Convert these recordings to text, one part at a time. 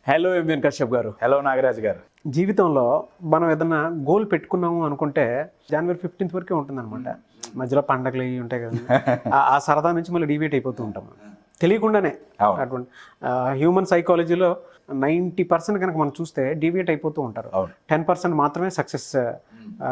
Hello MN Kashyap గారు. Hello Nagaraj గారు. జీవితంలో మనం ఏదన్నా గోల్ పెట్టుకున్నాము అనుకుంటే జనవరి 15th వరకే ఉంటుందన్నమాట. మధ్యలో పండగలు ఇవి ఉంటాయి కదా, ఆ సరదా నుంచి మళ్ళీ డీవియేట్ అయిపోతూ ఉంటాం తెలియకుండానే. అటువంటి హ్యూమన్ సైకాలజీలో 90% కనుక మనం చూస్తే డీవియేట్ అయిపోతూ ఉంటారు. 10% మాత్రమే సక్సెస్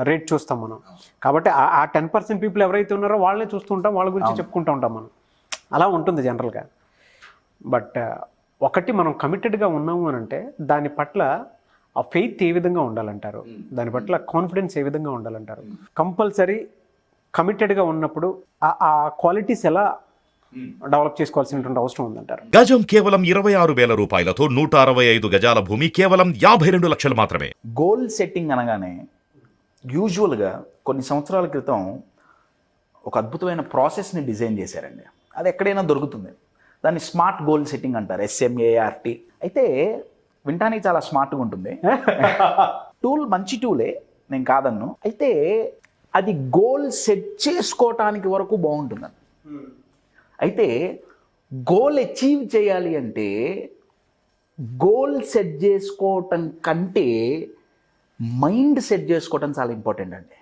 రేట్ చూస్తాం మనం. కాబట్టి ఆ 10% పీపుల్ ఎవరైతే ఉన్నారో వాళ్ళనే చూస్తూ ఉంటాం, వాళ్ళ గురించి చెప్పుకుంటూ ఉంటాం మనం. అలా ఉంటుంది జనరల్గా. బట్ ఒకటి మనం కమిటెడ్గా ఉన్నాము అని అంటే దాని పట్ల ఆ ఫెయిత్ ఏ విధంగా ఉండాలంటారు, దాని పట్ల కాన్ఫిడెన్స్ ఏ విధంగా ఉండాలంటారు? కంపల్సరీ కమిటెడ్గా ఉన్నప్పుడు ఆ క్వాలిటీస్ ఎలా డెవలప్ చేసుకోవాల్సినటువంటి అవసరం ఉందంటారు? గజం కేవలం 26,000 రూపాయలతో 165 గజాల భూమి కేవలం 52 లక్షలు మాత్రమే. గోల్ సెట్టింగ్ అనగానే యూజువల్గా కొన్ని సంవత్సరాల క్రితం ఒక అద్భుతమైన ప్రాసెస్ని డిజైన్ చేశారండి. అది ఎక్కడైనా దొరుకుతుంది. దాన్ని స్మార్ట్ గోల్ సెట్టింగ్ అంటారు, SMART. అయితే వినటానికి చాలా స్మార్ట్గా ఉంటుంది. టూల్ మంచి టూలే, నేను కాదన్ను. అయితే అది గోల్ సెట్ చేసుకోవటానికి వరకు బాగుంటుందండి. అయితే గోల్ అచీవ్ చేయాలి అంటే గోల్ సెట్ చేసుకోవటం కంటే మైండ్ సెట్ చేసుకోవటం చాలా ఇంపార్టెంట్ అండి.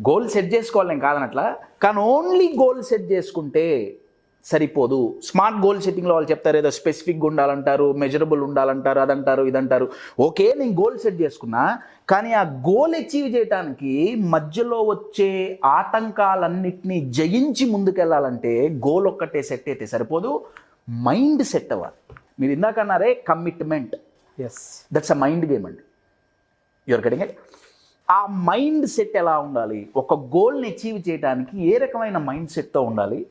గోల్ సెట్ చేసుకోవాలి నేను కాదనట్లా, కానీ ఓన్లీ గోల్ సెట్ చేసుకుంటే సరిపోదు. స్మార్ట్ గోల్ సెట్టింగ్లో వాళ్ళు చెప్తారు ఏదో స్పెసిఫిక్గా ఉండాలంటారు, మెజరబుల్ ఉండాలంటారు, అదంటారు ఇదంటారు. ఓకే, నేను గోల్ సెట్ చేసుకున్నా, కానీ ఆ గోల్ అచీవ్ చేయడానికి మధ్యలో వచ్చే ఆటంకాలన్నిటినీ జయించి ముందుకెళ్ళాలంటే గోల్ ఒక్కటే సెట్ అయితే సరిపోదు, మైండ్ సెట్ అవ్వాలి. మీరు ఇందాక అన్నారే commitment, that's a mind game అండి. Your getting it? ఆ మైండ్ సెట్ ఎలా ఉండాలి, ఒక గోల్ని అచీవ్ చేయడానికి ఏ రకమైన మైండ్ సెట్తో ఉండాలి,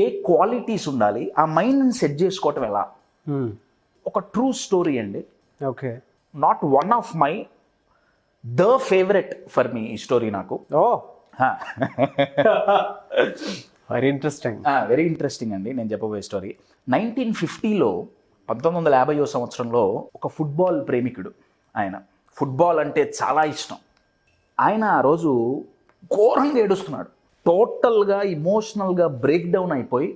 ఏ క్వాలిటీస్ ఉండాలి, ఆ మైండ్ని సెట్ చేసుకోవటం ఎలా? ఒక ట్రూ స్టోరీ అండి. Okay, not one of my the favourite for me ఈ స్టోరీ నాకు. Very interesting. వెరీ ఇంట్రెస్టింగ్ అండి. నేను చెప్పబోయే స్టోరీ 1950లో 1950వ సంవత్సరంలో ఒక ఫుట్బాల్ ప్రేమికుడు. ఆయన ఫుట్బాల్ అంటే చాలా ఇష్టం. ఆయన ఆ రోజు ఘోరంగా ఏడుస్తున్నాడు. టోటల్గా ఇమోషనల్గా బ్రేక్ డౌన్ అయిపోయి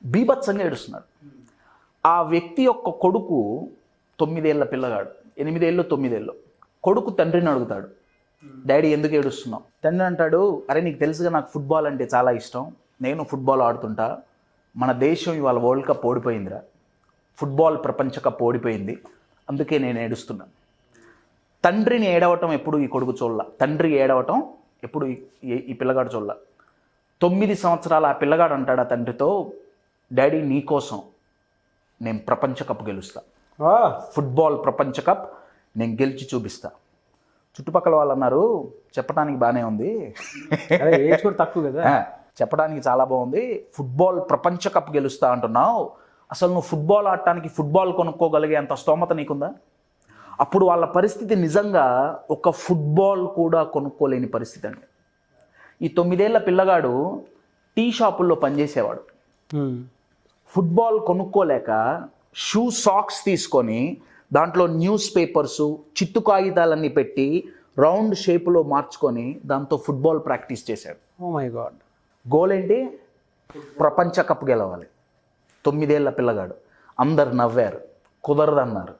బీభత్సంగా ఏడుస్తున్నాడు. ఆ వ్యక్తి యొక్క కొడుకు 9 ఏళ్ల పిల్లగాడు, 8 ఏళ్ళు 9 ఏళ్ళు. కొడుకు తండ్రిని అడుగుతాడు, డాడీ ఎందుకు ఏడుస్తున్నావు? తండ్రి అంటాడు, అరే నీకు తెలుసుగా నాకు ఫుట్బాల్ అంటే చాలా ఇష్టం, నేను ఫుట్బాల్ ఆడుతుంటా, మన దేశం ఇవాళ వరల్డ్ కప్ ఓడిపోయిందిరా, ఫుట్బాల్ ప్రపంచ కప్ ఓడిపోయింది, అందుకే నేను ఏడుస్తున్నా. తండ్రిని ఏడవటం ఎప్పుడు ఈ కొడుకు చూడాల, తండ్రి ఏడవటం ఎప్పుడు ఈ పిల్లగాడు చూడాల. 9 సంవత్సరాల ఆ పిల్లగాడు అంటాడు ఆ తండ్రితో, డాడీ నీకోసం నేను ప్రపంచ కప్ గెలుస్తా, ఫుట్బాల్ ప్రపంచ కప్ నేను గెలిచి చూపిస్తా. చుట్టుపక్కల వాళ్ళు అన్నారు, చెప్పడానికి బాగానే ఉంది, తక్కువ కదా, చెప్పడానికి చాలా బాగుంది, ఫుట్బాల్ ప్రపంచ కప్ గెలుస్తా అంటున్నావు, అసలు నువ్వు ఫుట్బాల్ ఆడటానికి ఫుట్బాల్ కొనుక్కోగలిగే అంత స్తోమత నీకుందా? అప్పుడు వాళ్ళ పరిస్థితి నిజంగా ఒక ఫుట్బాల్ కూడా కొనుక్కోలేని పరిస్థితి అండి. ఈ 9 ఏళ్ల పిల్లగాడు టీ షాపుల్లో పనిచేసేవాడు. ఫుట్బాల్ కొనుక్కోలేక షూ సాక్స్ తీసుకొని దాంట్లో న్యూస్ పేపర్సు చిత్తు కాగితాలన్నీ పెట్టి రౌండ్ షేప్లో మార్చుకొని దాంతో ఫుట్బాల్ ప్రాక్టీస్ చేశాడు. Oh my God. గోల్ ఏంటి? ప్రపంచ కప్ గెలవాలి. 9 ఏళ్ల పిల్లగాడు. అందరు నవ్వారు, కుదరదన్నారు.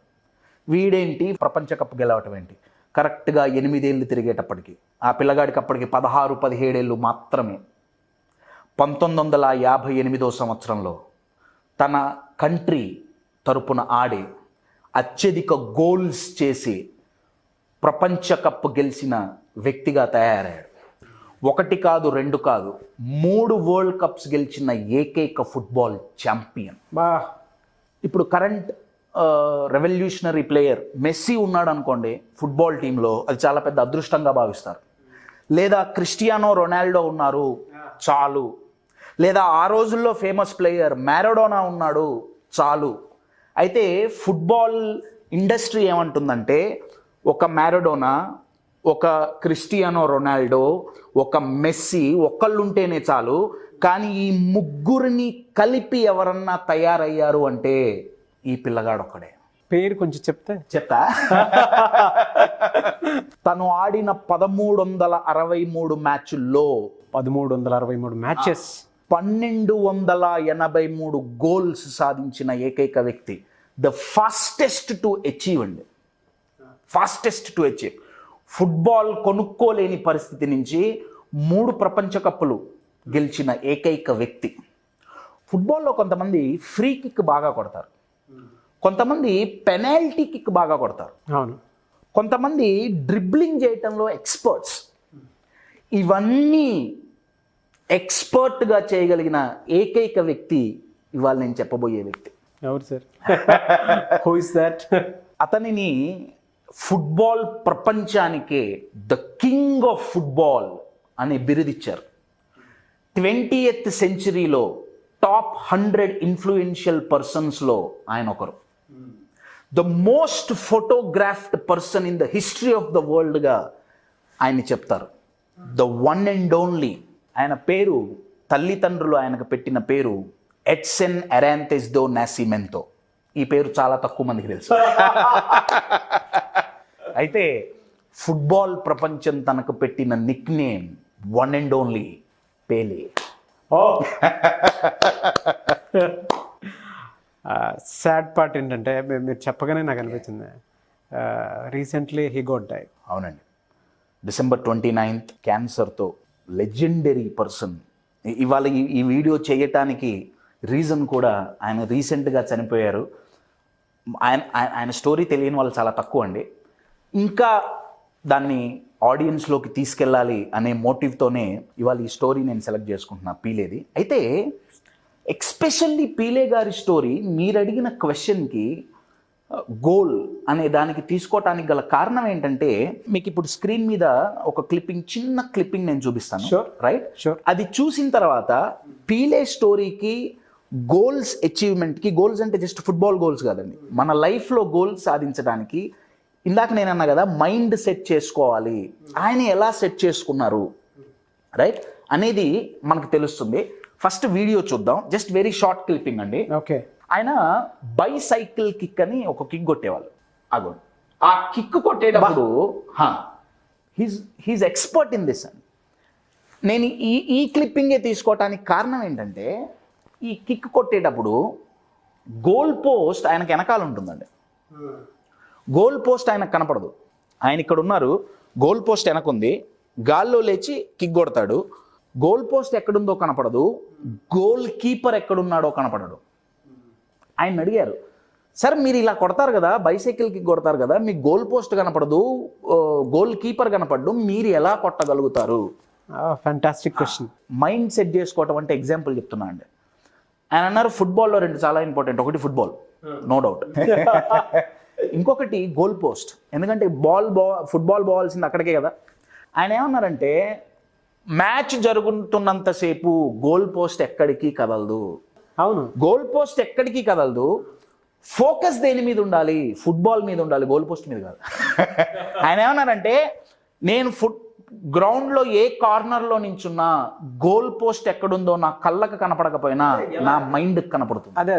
వీడేంటి ప్రపంచ కప్ గెలవటం ఏంటి? కరెక్ట్గా 8 ఏళ్ళు తిరిగేటప్పటికి ఆ పిల్లగాడికి అప్పటికి 16-17 ఏళ్ళు మాత్రమే. 1958వ సంవత్సరంలో తన కంట్రీ తరపున ఆడి అత్యధిక గోల్స్ చేసి ప్రపంచ కప్ గెలిచిన వ్యక్తిగా తయారయ్యాడు. 1 కాదు 2 కాదు 3 వరల్డ్ కప్స్ గెలిచిన ఏకైక ఫుట్బాల్ ఛాంపియన్. ఇప్పుడు కరెంట్ రెవల్యూషనరీ ప్లేయర్ మెస్సీ ఉన్నాడు అనుకోండి ఫుట్బాల్ టీంలో, అది చాలా పెద్ద అదృష్టంగా భావిస్తారు. లేదా క్రిస్టియానో రొనాల్డో ఉన్నారు చాలు, లేదా ఆ రోజుల్లో ఫేమస్ ప్లేయర్ మ్యారడోనా ఉన్నాడు చాలు. అయితే ఫుట్బాల్ ఇండస్ట్రీ ఏమంటుందంటే ఒక మ్యారడోనా, ఒక క్రిస్టియానో రొనాల్డో, ఒక మెస్సీ ఒక్కళ్ళుంటేనే చాలు, కానీ ఈ ముగ్గురిని కలిపి ఎవరన్నా తయారయ్యారు అంటే ఈ పిల్లగాడు ఒక్కడే. పేరు కొంచెం చెప్తా. తను ఆడిన 1363 మ్యాచ్ల్లో 1363 మ్యాచెస్ 1283 గోల్స్ సాధించిన ఏకైక వ్యక్తి. ద ఫాస్టెస్ట్ టు అచీవ్ అండి, ఫాస్టెస్ట్ టు అచీవ్. ఫుట్బాల్ కొనుక్కోలేని పరిస్థితి నుంచి 3 ప్రపంచ కప్పులు గెలిచిన ఏకైక వ్యక్తి. ఫుట్బాల్లో కొంతమంది ఫ్రీ కిక్ బాగా కొడతారు, కొంతమంది పెనాల్టీ కిక్ బాగా కొడతారు, అవును, కొంతమంది డ్రిబ్లింగ్ చేయటంలో ఎక్స్పర్ట్స్. ఇవన్నీ ఎక్స్పర్ట్గా చేయగలిగిన ఏకైక వ్యక్తి ఇవాళ నేను చెప్పబోయే వ్యక్తి. ఎవరు సార్? Who is that? అతనిని ఫుట్బాల్ ప్రపంచానికే ద కింగ్ ఆఫ్ ఫుట్బాల్ అనే బిరుదిచ్చారు. 20th సెంచరీలో టాప్ 100 ఇన్ఫ్లుయెన్షియల్ పర్సన్స్లో ఆయన ఒకరు. The most photographed person in the history of the వరల్డ్గా ఆయన్ని చెప్తారు. The one and only. ఆయన పేరు, తల్లిదండ్రులు ఆయనకు పెట్టిన పేరు ఎడ్సన్ అరాంతెస్ దో నాసిమెంతో. ఈ పేరు చాలా తక్కువ మందికి తెలుసు. అయితే ఫుట్బాల్ ప్రపంచం తనకు పెట్టిన nickname one and only Pele. Sad part ఏంటంటే మీరు చెప్పగానే నాకు అనిపించింది, రీసెంట్లీ హీ గోట్ డై. అవునండి, December 29th క్యాన్సర్తో లెజెండరీ పర్సన్. ఇవాళ ఈ వీడియో చేయటానికి రీజన్ కూడా ఆయన రీసెంట్గా చనిపోయారు. ఆయన స్టోరీ తెలియని వాళ్ళు చాలా తక్కువ అండి. ఇంకా దాన్ని ఆడియన్స్లోకి తీసుకెళ్ళాలి అనే మోటివ్తోనే ఇవాళ ఈ స్టోరీ నేను సెలెక్ట్ చేసుకుంటున్నా, పీలేది. అయితే ఎక్స్పెషల్లీ పీలే గారి స్టోరీ మీరు అడిగిన క్వశ్చన్కి గోల్ అనే దానికి తీసుకోవటానికి గల కారణం ఏంటంటే, మీకు ఇప్పుడు స్క్రీన్ మీద ఒక చిన్న క్లిప్పింగ్ నేను చూపిస్తాను. Sure. రైట్? Sure. అది చూసిన తర్వాత పీలే స్టోరీకి, గోల్స్ అచీవ్మెంట్కి, గోల్స్ అంటే జస్ట్ ఫుట్బాల్ గోల్స్ కాదండి, మన లైఫ్లో గోల్స్ సాధించడానికి ఇందాక నేను అన్నా కదా మైండ్ సెట్ చేసుకోవాలి, ఆయన ఎలా సెట్ చేసుకున్నారు రైట్ అనేది మనకు తెలుస్తుంది. ఫస్ట్ వీడియో చూద్దాం, జస్ట్ వెరీ షార్ట్ క్లిప్పింగ్ అండి. ఓకే. ఆయన బైసైకిల్ కిక్ అని ఒక కిక్ కొట్టేవాళ్ళు. అగోండి, ఆ కిక్ కొట్టేటప్పుడు హీజ్ ఎక్స్పర్ట్ ఇన్ దిస్ అండి. నేను ఈ క్లిప్పింగే తీసుకోవటానికి కారణం ఏంటంటే, ఈ కిక్ కొట్టేటప్పుడు గోల్ పోస్ట్ ఆయనకు వెనకాల ఉంటుందండి. గోల్ పోస్ట్ ఆయనకు కనపడదు. ఆయన ఇక్కడ ఉన్నారు, గోల్ పోస్ట్ వెనకుంది, గాల్లో లేచి కిక్ కొడతాడు. గోల్ పోస్ట్ ఎక్కడుందో కనపడదు, గోల్ కీపర్ ఎక్కడున్నాడో కనపడడు. ఆయన అడిగారు, సార్ మీరు ఇలా కొడతారు కదా, బైసైకిల్ కిక్ కొడతారు కదా, మీకు గోల్ పోస్ట్ కనపడదు, గోల్ కీపర్ కనపడదు, మీరు ఎలా కొట్టగలుగుతారు? Fantastic question. మైండ్ సెట్ చేసుకోవటం అంటే ఎగ్జాంపుల్ చెప్తున్నా అండి. ఆయన అన్నారు ఫుట్బాల్లో 2 చాలా ఇంపార్టెంట్, ఒకటి ఫుట్బాల్ నో డౌట్, ఇంకొకటి గోల్ పోస్ట్. ఎందుకంటే ఫుట్బాల్ పోవాల్సింది అక్కడికే కదా. ఆయన ఏమన్నారంటే, మ్యాచ్ జరుగుతున్నంతసేపు గోల్ పోస్ట్ ఎక్కడికి కదలదు. అవును, గోల్ పోస్ట్ ఎక్కడికి కదలదు, ఫోకస్ దేని మీద ఉండాలి? ఫుట్బాల్ మీద ఉండాలి, గోల్ పోస్ట్ మీద కాదు. ఆయన ఏమన్నారంటే, నేను గ్రౌండ్లో ఏ కార్నర్లో నించున్నా గోల్ పోస్ట్ ఎక్కడుందో నా కళ్ళకు కనపడకపోయినా నా మైండ్ కనపడుతుంది. అదే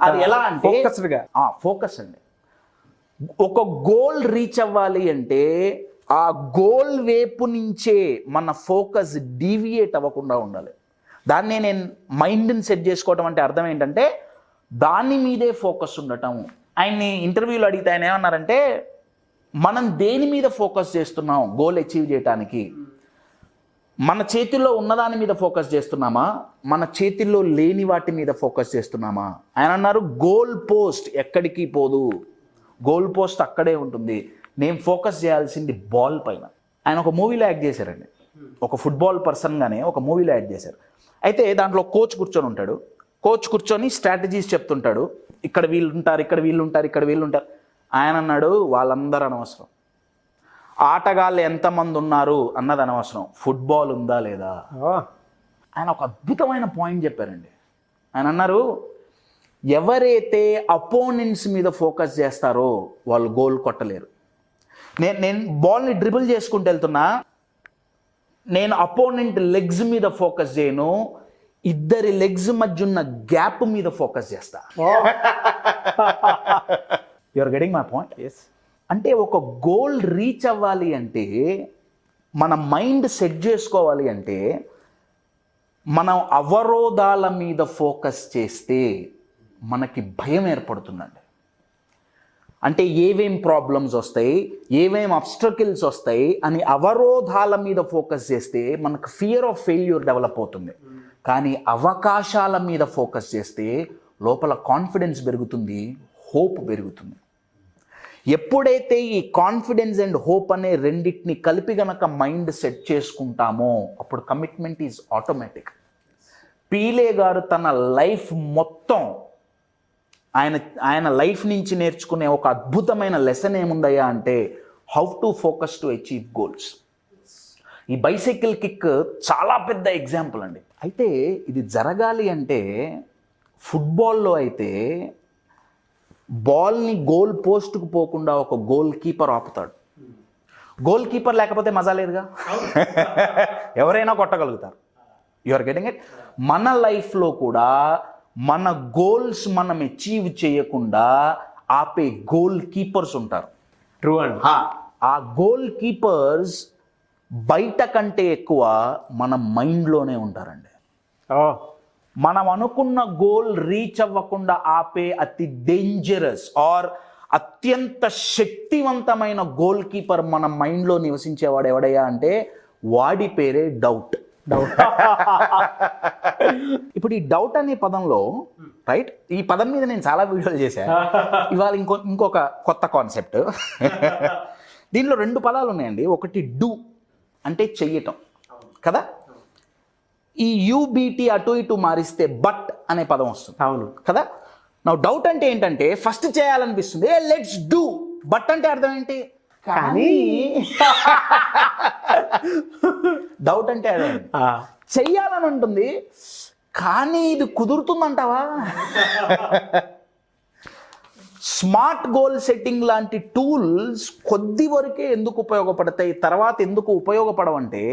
అది ఎలా అంటే ఫోకస్ అండి. ఒక గోల్ రీచ్ అవ్వాలి అంటే ఆ గోల్ వైపు నుంచే మన ఫోకస్ డీవియేట్ అవ్వకుండా ఉండాలి. దాన్నే నేను మైండ్ని సెట్ చేసుకోవటం అంటే అర్థం ఏంటంటే, దాని మీదే ఫోకస్ ఉండటం. ఆయన్ని ఇంటర్వ్యూలో అడిగితే ఆయన ఏమన్నారంటే, మనం దేని మీద ఫోకస్ చేస్తున్నాం గోల్ అచీవ్ చేయడానికి? మన చేతిలో ఉన్నదాని మీద ఫోకస్ చేస్తున్నామా, మన చేతిలో లేని వాటి మీద ఫోకస్ చేస్తున్నామా? ఆయన అన్నారు, గోల్ పోస్ట్ ఎక్కడికి పోదు, గోల్ పోస్ట్ అక్కడే ఉంటుంది, నేను ఫోకస్ చేయాల్సింది బాల్ పైన. ఆయన ఒక మూవీలో యాక్ట్ చేశారండి, ఒక ఫుట్బాల్ పర్సన్గానే ఒక మూవీలో యాక్ట్ చేశారు. అయితే దాంట్లో కోచ్ కూర్చొని ఉంటాడు, కోచ్ కూర్చొని స్ట్రాటజీస్ చెప్తుంటాడు, ఇక్కడ వీళ్ళు ఉంటారు, ఇక్కడ వీళ్ళు ఉంటారు, ఇక్కడ వీళ్ళు ఉంటారు. ఆయన అన్నాడు, వాళ్ళందరూ అనవసరం, ఆటగాళ్ళు ఎంతమంది ఉన్నారు అన్నది అనవసరం, ఫుట్బాల్ ఉందా లేదా. ఆయన ఒక అద్భుతమైన పాయింట్ చెప్పారండి. ఆయన అన్నారు, ఎవరైతే అపోనెంట్స్ మీద ఫోకస్ చేస్తారో వాళ్ళు గోల్ కొట్టలేరు. నేను బాల్ని డ్రిబుల్ చేసుకుంటూ వెళ్తున్నా, నేను అపోనెంట్ లెగ్స్ మీద ఫోకస్ చేయను, ఇద్దరి లెగ్స్ మధ్య ఉన్న గ్యాప్ మీద ఫోకస్ చేస్తా. You are getting my point? Yes. అంటే ఒక గోల్ రీచ్ అవ్వాలి అంటే, మన మైండ్ సెట్ చేసుకోవాలి అంటే, మనం అవరోధాల మీద ఫోకస్ చేస్తే మనకి భయం ఏర్పడుతుందండి. అంటే ఏవేం ప్రాబ్లమ్స్ వస్తాయి, ఏవేం అబ్స్ట్రకిల్స్ వస్తాయి అని అవరోధాల మీద ఫోకస్ చేస్తే మనకు ఫియర్ ఆఫ్ ఫెయిల్యూర్ డెవలప్ అవుతుంది. కానీ అవకాశాల మీద ఫోకస్ చేస్తే లోపల కాన్ఫిడెన్స్ పెరుగుతుంది, హోప్ పెరుగుతుంది. ఎప్పుడైతే ఈ కాన్ఫిడెన్స్ అండ్ హోప్ అనే రెండింటిని కలిపి గనక మైండ్ సెట్ చేసుకుంటామో అప్పుడు కమిట్మెంట్ ఈజ్ ఆటోమేటిక్. పీలే గారు తన లైఫ్ మొత్తం ఆయన లైఫ్ నుంచి నేర్చుకునే ఒక అద్భుతమైన లెసన్ ఏముందయ్యా అంటే how to focus to achieve goals. ఈ బైసైకిల్ కిక్ చాలా పెద్ద ఎగ్జాంపుల్ అండి. అయితే ఇది జరగాలి అంటే ఫుట్బాల్లో అయితే బాల్ని గోల్ పోస్ట్కు పోకుండా ఒక గోల్ కీపర్ ఆపుతాడు. గోల్ కీపర్ లేకపోతే మజా లేదుగా, ఎవరైనా కొట్టగలుగుతారు. You are getting it. మన లైఫ్లో కూడా మన గోల్స్ మనం అచీవ్ చేయకుండా ఆపే గోల్ కీపర్స్ ఉంటారు. ట్రూ అండి. ఆ గోల్ కీపర్స్ బయట కంటే ఎక్కువ మన మైండ్లోనే ఉంటారండి. మనం అనుకున్న గోల్ రీచ్ అవ్వకుండా ఆపే అతి డేంజరస్ ఆర్ అత్యంత శక్తివంతమైన గోల్ కీపర్ మన మైండ్లో నివసించేవాడు ఎవడయ్యా అంటే వాడి పేరే డౌట్. ఇప్పుడు ఈ డౌట్ అనే పదంలో రైట్, ఈ పదం మీద నేను చాలా వీడియోలు చేశాను. ఇవాళ ఇంకొక కొత్త కాన్సెప్ట్. దీనిలో 2 పదాలు ఉన్నాయండి. ఒకటి డూ అంటే చెయ్యటం కదా, ఈ యూబీటీ అటు ఇటు మారిస్తే బట్ అనే పదం వస్తుంది. అవును కదా. నా డౌట్ అంటే ఏంటంటే ఫస్ట్ చేయాలనిపిస్తుంది, లెట్స్ డూ. బట్ అంటే అర్థం ఏంటి? కానీ డౌట్ అంటే అదే, చెయ్యాలని ఉంటుంది కానీ ఇది కుదురుతుందంటావా? స్మార్ట్ గోల్ సెట్టింగ్ లాంటి టూల్స్ కొద్ది వరకే ఎందుకు ఉపయోగపడతాయి, తర్వాత ఎందుకు ఉపయోగపడవంటే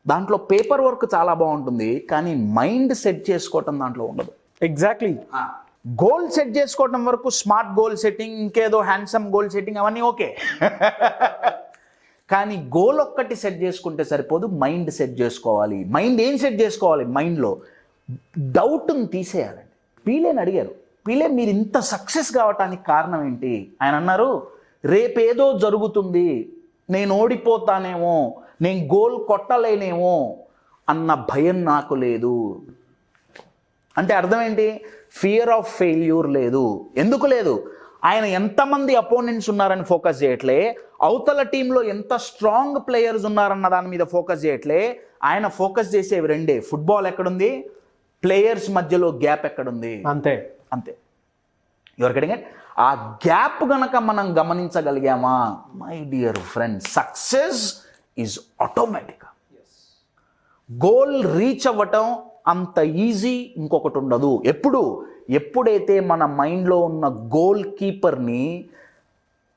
దాంట్లో పేపర్ వర్క్ చాలా బాగుంటుంది కానీ మైండ్ సెట్ చేసుకోవటం దాంట్లో ఉండదు. ఎగ్జాక్ట్లీ. గోల్ సెట్ చేసుకోవటం వరకు స్మార్ట్ గోల్ సెట్టింగ్, ఇంకేదో హ్యాండ్సమ్ గోల్ సెట్టింగ్ అవన్నీ ఓకే. కానీ గోల్ ఒక్కటి సెట్ చేసుకుంటే సరిపోదు, మైండ్ సెట్ చేసుకోవాలి. మైండ్ ఏం సెట్ చేసుకోవాలి? మైండ్లో డౌట్ని తీసేయాలండి. పీలేని అడిగారు, పీలే మీరు ఇంత సక్సెస్ కావటానికి కారణం ఏంటి? ఆయన అన్నారు, రేపేదో జరుగుతుంది, నేను ఓడిపోతానేమో, నేను గోల్ కొట్టలేనేమో అన్న భయం నాకు లేదు. అంటే అర్థం ఏంటి? ఫియర్ ఆఫ్ ఫెయిల్యూర్ లేదు. ఎందుకు లేదు? ఆయన ఎంతమంది అపోనెంట్స్ ఉన్నారని ఫోకస్ చేయట్లే, అవతల టీంలో ఎంత స్ట్రాంగ్ ప్లేయర్స్ ఉన్నారన్న దాని మీద ఫోకస్ చేయట్లే. ఆయన ఫోకస్ చేసేవి 2. ఫుట్బాల్ ఎక్కడుంది, ప్లేయర్స్ మధ్యలో గ్యాప్ ఎక్కడుంది, అంతే. Your getting it. ఆ గ్యాప్ గనక మనం గమనించగలిగామా my dear friend, success is automatic. Goal reach అవ్వటం అంత ఈజీ ఇంకొకటి ఉండదు. ఎప్పుడైతే మన మైండ్లో ఉన్న గోల్ కీపర్ని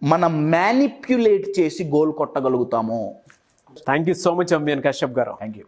మనం మ్యానిప్యులేట్ చేసి గోల్ కొట్టగలుగుతామో. Thank you so much Ambiyan Kashyap గారు. Thank you.